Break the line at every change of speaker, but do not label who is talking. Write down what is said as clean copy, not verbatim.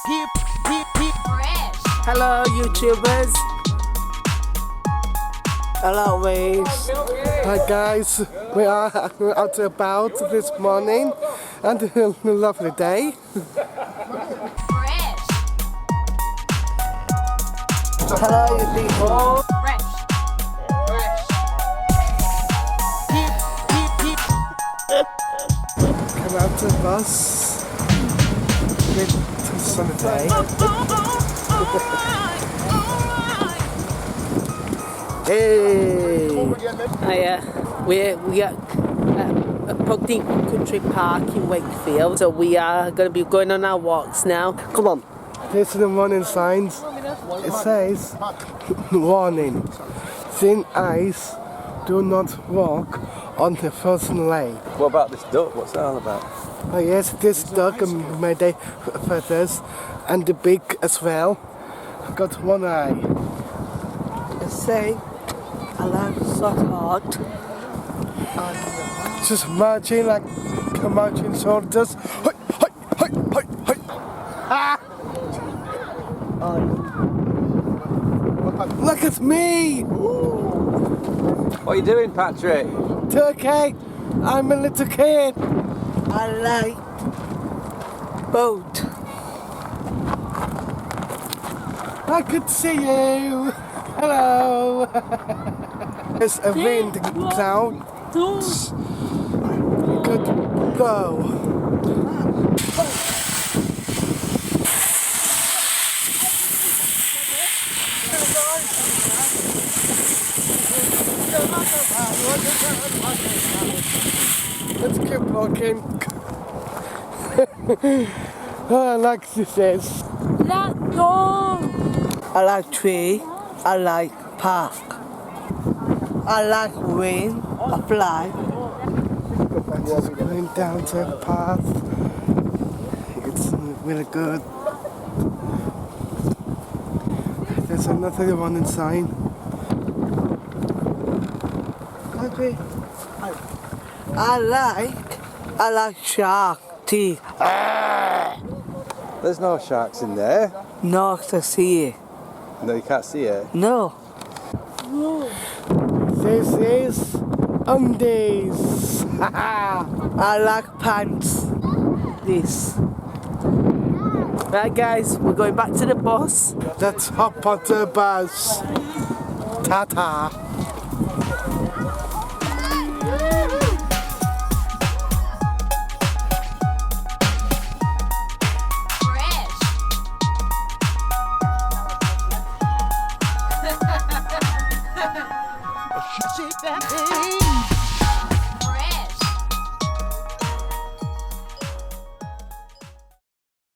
Fresh.
Hello, YouTubers. Hello, Alwi.
Hi guys, we are out and about this morning and a lovely day.
Fresh.
Hello, you people.
Fresh. Fresh.
Come out to the bus with the sunny day. Hey!
Hiya. We are at Pugneys Country Park in Wakefield, so we are going to be going on our walks now. Come on.
Here's the warning signs. It says, warning, thin ice, do not walk on the frozen lake.
What about this duck? What's that all about?
Oh yes, this duck made their feathers and the beak as well. Got one eye.
Let's say, I like so hot.
Just marching like marching soldiers. Hi, hi, hi, hi, hi. Ah! Look at me!
What are you doing, Patrick?
It's okay. I'm a little kid.
I like boat.
I could see you. Hello. There's a wind cloud. You could go. Let's keep walking. Oh, I like this.
Let's go. I like tree. I like park. I like rain. I fly.
Just going down to the path. It's really good. There's another warning sign.
Okay. I like shark teeth.
There's no sharks in there.
No, to see it.
No, you can't see it.
No.
This is undies.
I like pants. This. Right, guys, we're going back to the bus.
Let's hop on the bus. Ta-ta.
Fresh.